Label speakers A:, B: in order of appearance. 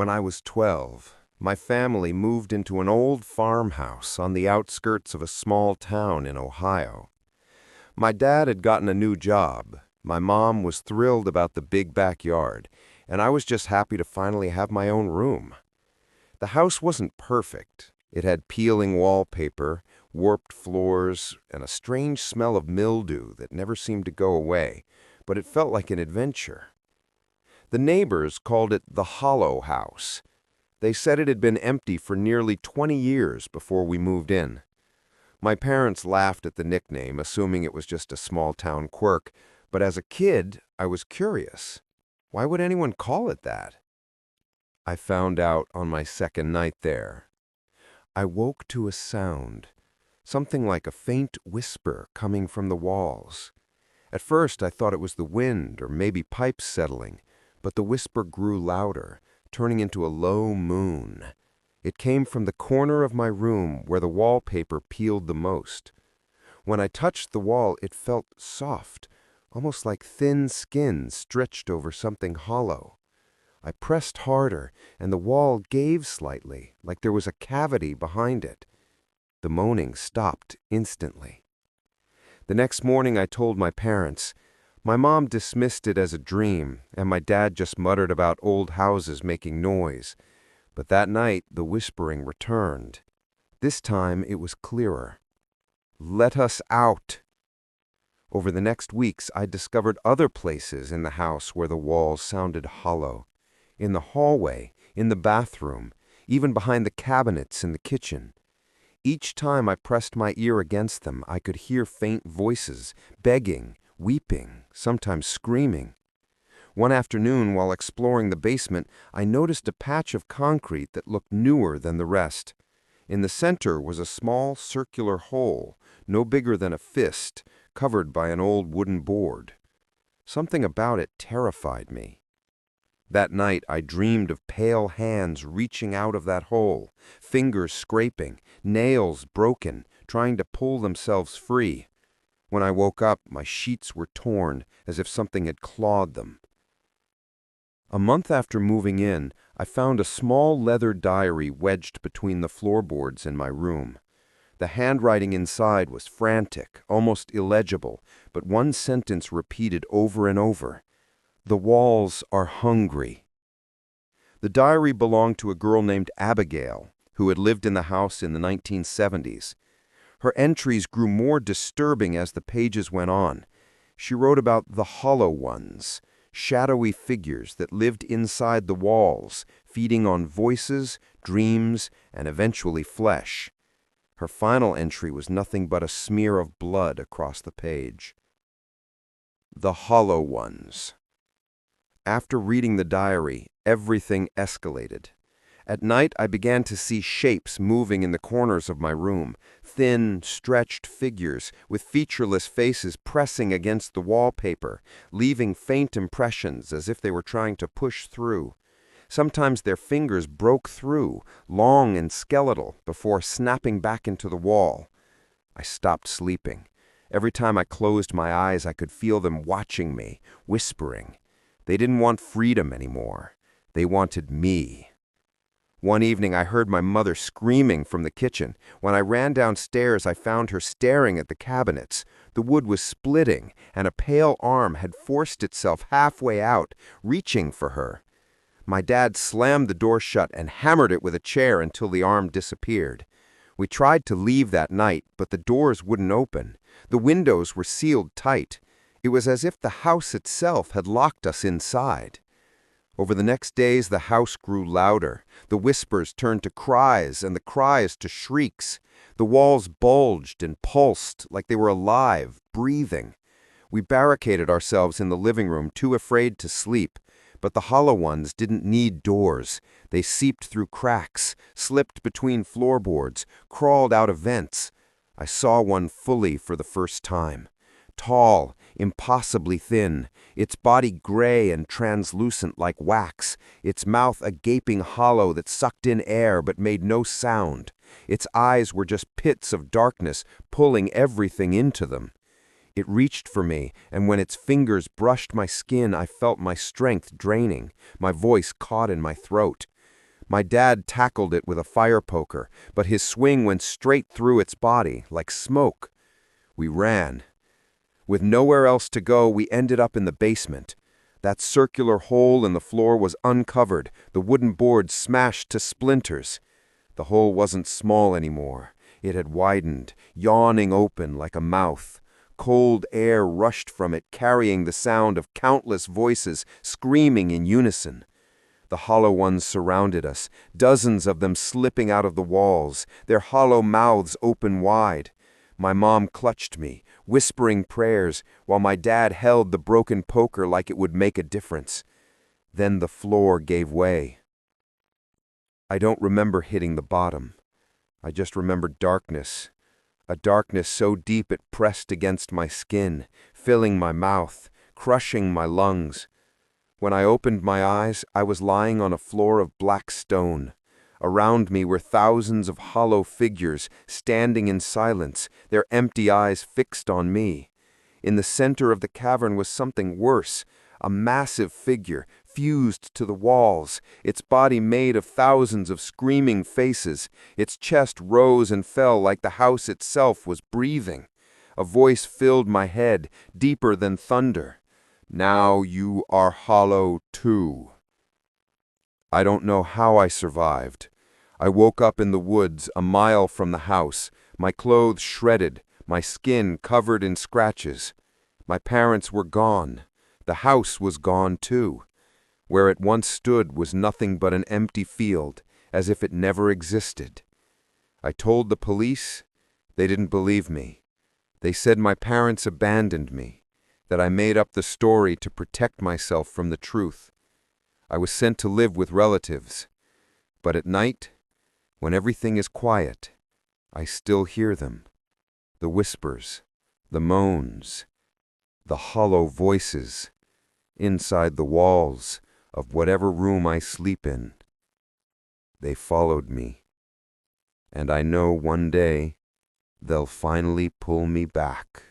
A: When I was 12, my family moved into an old farmhouse on the outskirts of a small town in Ohio. My dad had gotten a new job, my mom was thrilled about the big backyard, and I was just happy to finally have my own room. The house wasn't perfect. It had peeling wallpaper, warped floors, and a strange smell of mildew that never seemed to go away, but it felt like an adventure. The neighbors called it the Hollow House. They said it had been empty for nearly 20 years before we moved in. My parents laughed at the nickname, assuming it was just a small-town quirk, but as a kid, I was curious. Why would anyone call it that? I found out on my second night there. I woke to a sound, something like a faint whisper coming from the walls. At first, I thought it was the wind or maybe pipes settling, but the whisper grew louder, turning into a low moan. It came from the corner of my room where the wallpaper peeled the most. When I touched the wall, it felt soft, almost like thin skin stretched over something hollow. I pressed harder, and the wall gave slightly, like there was a cavity behind it. The moaning stopped instantly. The next morning I told my parents. My mom dismissed it as a dream, and my dad just muttered about old houses making noise. But that night, the whispering returned. This time, it was clearer. "Let us out." Over the next weeks, I discovered other places in the house where the walls sounded hollow. In the hallway, in the bathroom, even behind the cabinets in the kitchen. Each time I pressed my ear against them, I could hear faint voices, begging, weeping, sometimes screaming. One afternoon, while exploring the basement, I noticed a patch of concrete that looked newer than the rest. In the center was a small circular hole, no bigger than a fist, covered by an old wooden board. Something about it terrified me. That night, I dreamed of pale hands reaching out of that hole, fingers scraping, nails broken, trying to pull themselves free. When I woke up, my sheets were torn, as if something had clawed them. A month after moving in, I found a small leather diary wedged between the floorboards in my room. The handwriting inside was frantic, almost illegible, but one sentence repeated over and over. "The walls are hungry." The diary belonged to a girl named Abigail, who had lived in the house in the 1970s. Her entries grew more disturbing as the pages went on. She wrote about the hollow ones, shadowy figures that lived inside the walls, feeding on voices, dreams, and eventually flesh. Her final entry was nothing but a smear of blood across the page. The hollow ones. After reading the diary, everything escalated. At night, I began to see shapes moving in the corners of my room, thin, stretched figures with featureless faces pressing against the wallpaper, leaving faint impressions as if they were trying to push through. Sometimes their fingers broke through, long and skeletal, before snapping back into the wall. I stopped sleeping. Every time I closed my eyes, I could feel them watching me, whispering. They didn't want freedom anymore. They wanted me. One evening, I heard my mother screaming from the kitchen. When I ran downstairs, I found her staring at the cabinets. The wood was splitting, and a pale arm had forced itself halfway out, reaching for her. My dad slammed the door shut and hammered it with a chair until the arm disappeared. We tried to leave that night, but the doors wouldn't open. The windows were sealed tight. It was as if the house itself had locked us inside. Over the next days, the house grew louder. The whispers turned to cries, and the cries to shrieks. The walls bulged and pulsed like they were alive, breathing. We barricaded ourselves in the living room, too afraid to sleep. But the hollow ones didn't need doors. They seeped through cracks, slipped between floorboards, crawled out of vents. I saw one fully for the first time. Tall, impossibly thin, its body gray and translucent like wax, its mouth a gaping hollow that sucked in air but made no sound. Its eyes were just pits of darkness pulling everything into them. It reached for me, and when its fingers brushed my skin, I felt my strength draining, my voice caught in my throat. My dad tackled it with a fire poker, but his swing went straight through its body, like smoke. We ran. With nowhere else to go, we ended up in the basement. That circular hole in the floor was uncovered, the wooden boards smashed to splinters. The hole wasn't small anymore. It had widened, yawning open like a mouth. Cold air rushed from it, carrying the sound of countless voices screaming in unison. The hollow ones surrounded us, dozens of them slipping out of the walls, their hollow mouths open wide. My mom clutched me, whispering prayers, while my dad held the broken poker like it would make a difference. Then the floor gave way. I don't remember hitting the bottom. I just remember darkness. A darkness so deep it pressed against my skin, filling my mouth, crushing my lungs. When I opened my eyes, I was lying on a floor of black stone. Around me were thousands of hollow figures, standing in silence, their empty eyes fixed on me. In the center of the cavern was something worse, a massive figure, fused to the walls, its body made of thousands of screaming faces. Its chest rose and fell like the house itself was breathing. A voice filled my head, deeper than thunder. "Now you are hollow too." I don't know how I survived. I woke up in the woods a mile from the house, my clothes shredded, my skin covered in scratches. My parents were gone. The house was gone too. Where it once stood was nothing but an empty field, as if it never existed. I told the police. They didn't believe me. They said my parents abandoned me, that I made up the story to protect myself from the truth. I was sent to live with relatives. But at night, when everything is quiet, I still hear them. The whispers, the moans, the hollow voices, inside the walls of whatever room I sleep in. They followed me, and I know one day they'll finally pull me back.